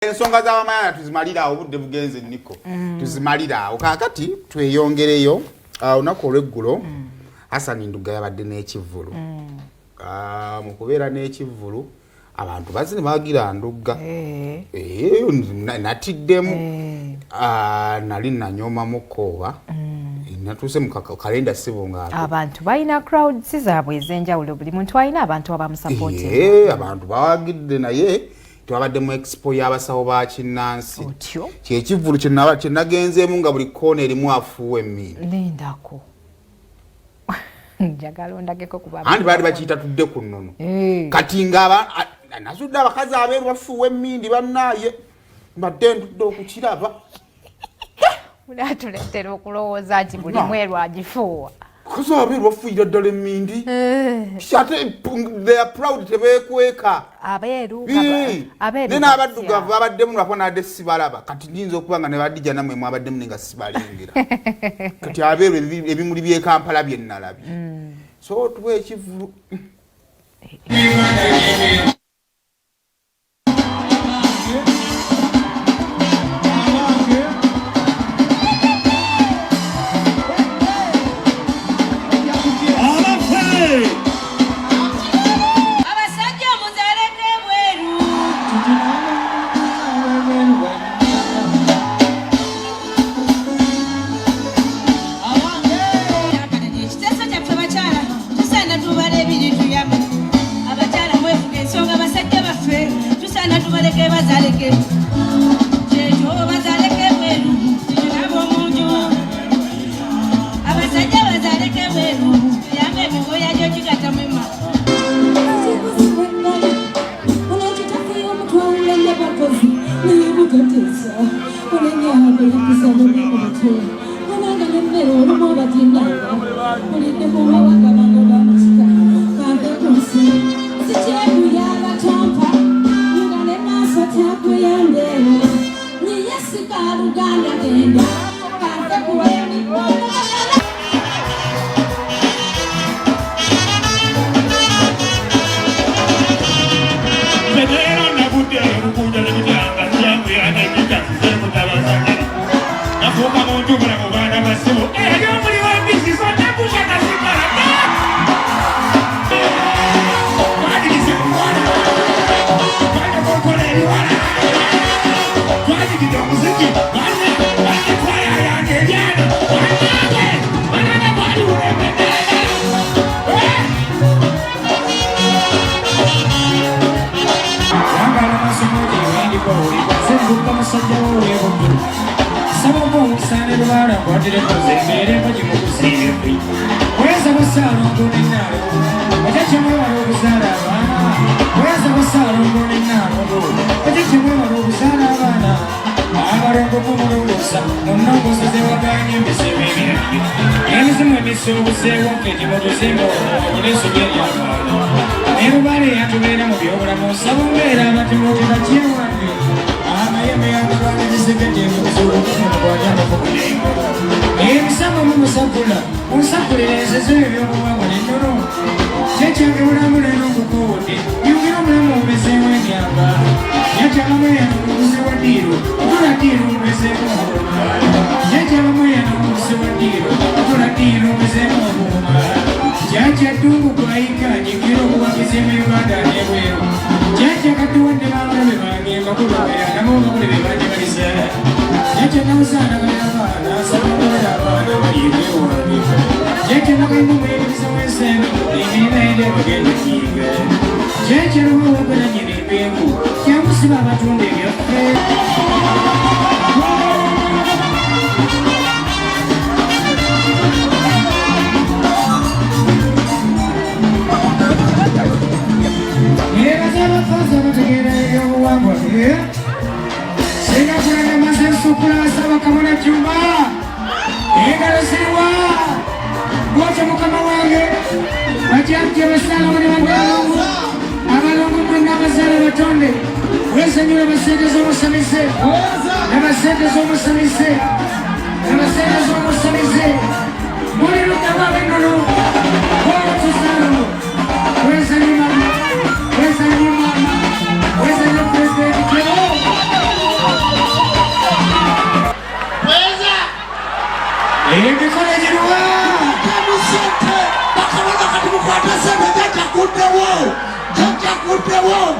ensonga z'abamayala tuzimalira awo budde bugenze niko tuzimalira awo kakati tweyongereyo olunaku olw'eggulo Hassan Ndugga yabadde n'ekivvulu mu kubeera n'ekivvulu abantu bazine bagira Ndugga natiddemu nali nanyoma mukooba natuse mu kalenda sibonga abantu balina crowds zaabwe ez'enjawulo buli muntu alina abantu abamusapoti abantu bawagidde naye twabadde mu expo y'abasawo ba kinnansi kyekivvulu kye nagenzeemu nga buli koona erimu afuuwa Emiindi lindako njagala ondageko kuba andi baali bakiyita tudde ku nnono kati nga nasudde abakazi abeeru bafuuwa Emiindi bannaaye mbadde ntudde okukiraba tuleetera okulowooza nti buli mweru agifuuwa abakazi abeeru bafuuyira ddala Emiindi ate they are proud tebeekweka abeeru n'abaddugavu babaddemu lwako nadde sibalaba kati nyinza okuba nga ne badijja nammwe mwabaddemu ne nga sibalengera kati abeeru ebimuli by'e Kampala bye nnalabye so tuwa ekivvulu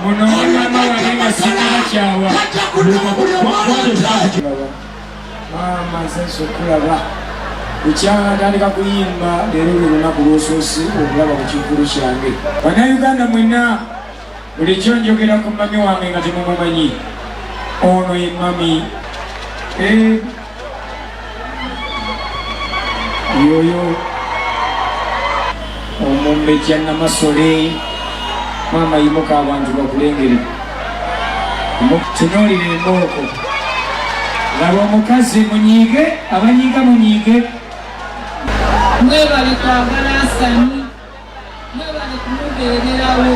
muno mama wange nga singa kyawa mama senso kulaba ekyanga tandika kuyimba leero lwe lunaku lwosoosi okulaba ku kivvulu kyange. Bannayuganda mwenna bulijjo njogera ku mami wange nga temumumanyi. Ono ye mami yoyo omumbejja Namasole. Mama yimuka abantu bakulengere tunoolire embooko laba omukazi munyiige abanyiiga munyiige. Mwebale kwagala Asani, mwebale kumubeererawo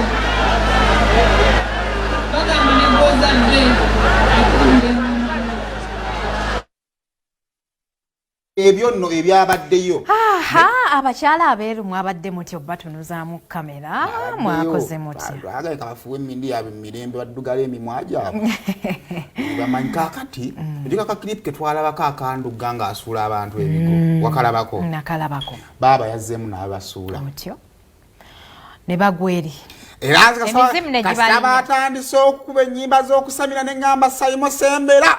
bagamba ne gw'ozadde akunde ebyo nno ebyabaddeyo. Abakyala abeeru mwabadde mutyo batunuzaamu kamera mwakoze mutya agaye kabafuwe Emiindi yaabwe mu mirembe baddugala emimwa gyabwe bamanyi kaakati edika ka clip ke twalabako akandugga ng'asuula abantu ebigo wakalabako nakalabako baaba yazzeemu n'abasuula mutyo ne bagwa eri era kasita baatandise okukuba ennyimba z'okusamira ne ŋŋamba Sayimo Sembera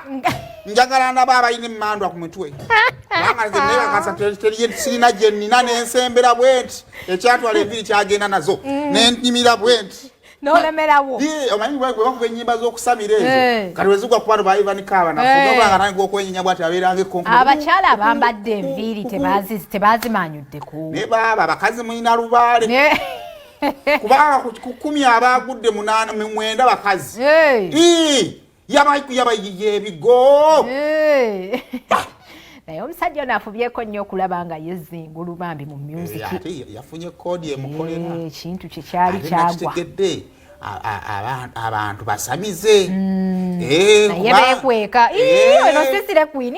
njagala ndaba abalina emandwa ku mutwe kubanga nze nebakasa sirina gye nnina n'ensembera bwenti ekyatwala enviri kyagenda nazo n'enyimira bwenti n'olemerawo omanyi bwe bakuba ennyimba z'okusamira ezo kati bwe zigwa ku bantu ba Ivan Kaaba nafunaobanga nani gw'okwenyinya bw'ati abeeranga ekkonkolo. Abakyala abambadde enviiri tebazimanyuddeko ne baaba abakazi mulina lubaale kubanga ku 10 abaagudde 9 bakazi yabayiye ebigo. Naye omusajja ono afubyeko nnyo okulaba nga yezzingulu bambi mu music. Ate yafunye koodi emukolera ekintu kye kyali kyagwa abantu basamize naye beekweka ono si Sire Queen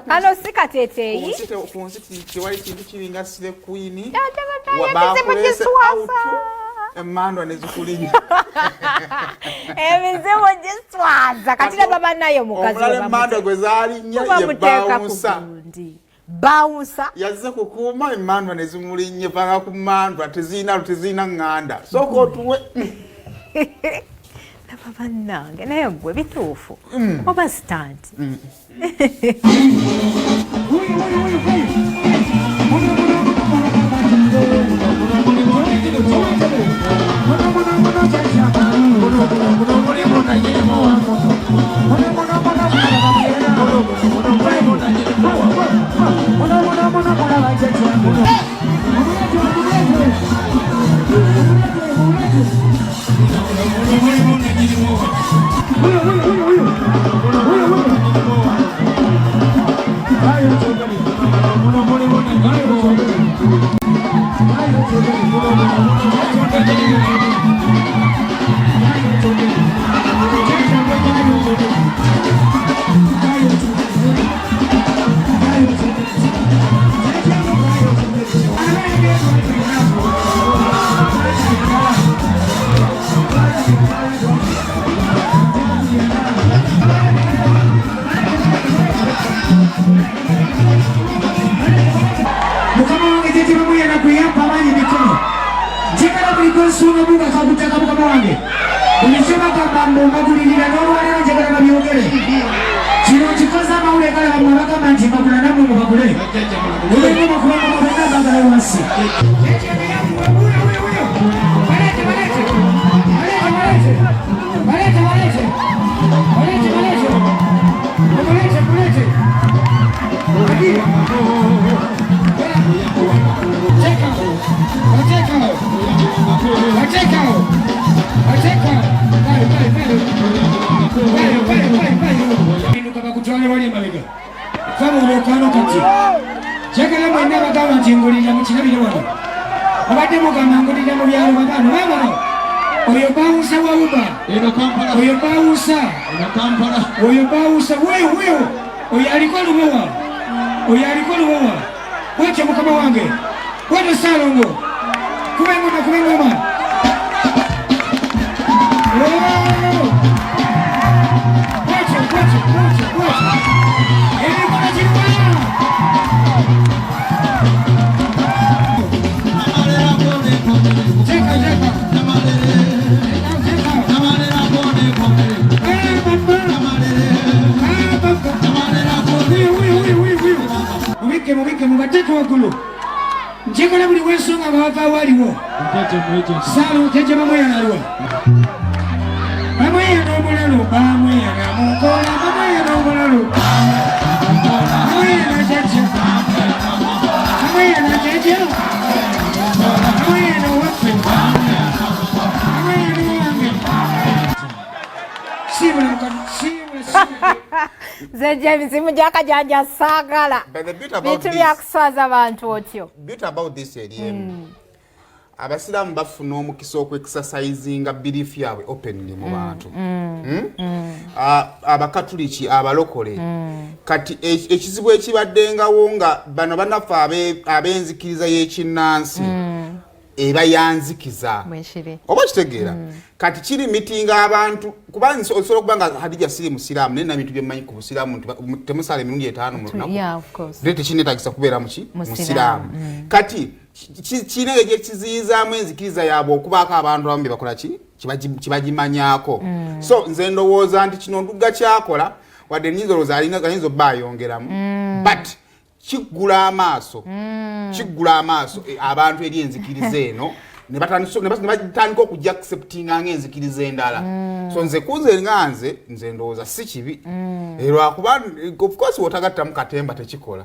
kano si kateeteeyi ku nsi tewali kintu kiringa Sire Queen emandwa nezikulinya emizimu giswaza kati ne baba nayo mukazi emandwa gwe zaalinya yebawusa bawusa yazze kukuuma emandwa nezimulinnye paka ku mandwa tezirina ŋŋanda sooka otuwe naba bannange naye gwe bituufu oba sitanti olw'ensonga bava waliwo saala oteje bamweyanaliwo bamweyana omulalo bamweyana mukola bamweyana omulalo bamweyana jajja bamweyana jajja bamweyana owaffe bamweyana owange siibula mukati Ze James mujakajanja saagala bintu byakuswaza abantu otyo. Beauty about this area. Abasiraamu bafuna omukisa okwekisasayizinga belief yaabwe openly mu bantu. Abakatuliki abalokole kati ekizibu ekibaddengawo nga bano banaffe ab'enzikiriza y'ekinnansi eba yanzikiza oba kitegeera kati kiri mitinga abantu kuba osobola okuba nga Hadija siri musiraamu naye bintu byemmanyi ku busiraamu temusala emirundi 5 mu lunaku lete kinetagisa kubeera musiraamu kati kino gye kiziyizaamu enzikiriza yaabwe okubaako abantu abamu bebakola kibagimanyaako so nze ndowooza nti kino Ndugga kyakola wadde nnyinza olowooza ayinza obba ayongeramu but kiggula amaaso abantu eri enzikiriza eno ne batandika okujja acceptinga ng'enzikiriza endala so nze kunze nganze nze ndowooza si kibi lwakuba of course wotagattamu katemba tekikola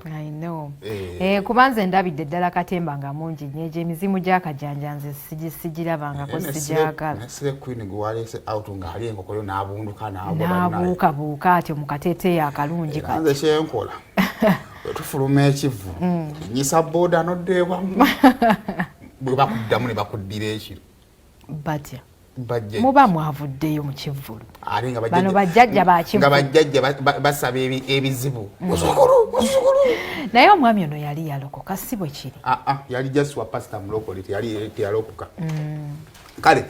kuba nze ndabidde ddala katemba nga mungi nyeje emizimu gy'akajanja nze sigirabangako sigyagala nesire queen gwe waleese out ng'ali enkokoyo n'abunduka n'abuukabuuka atyo mu kateeteeyo akalungi kati nze kyenkola tufuluma ekivu nyisa booda noddeewamu bwe bakuddamu ne bakuddira ekiro batya muba mwavuddeyo mu kivvulu bano bajjajja nga bajjajja basaba ebizibu naye omwami ono yali yalokoka si bwe kiri yali just wa pasita mulokole teyalokoka kale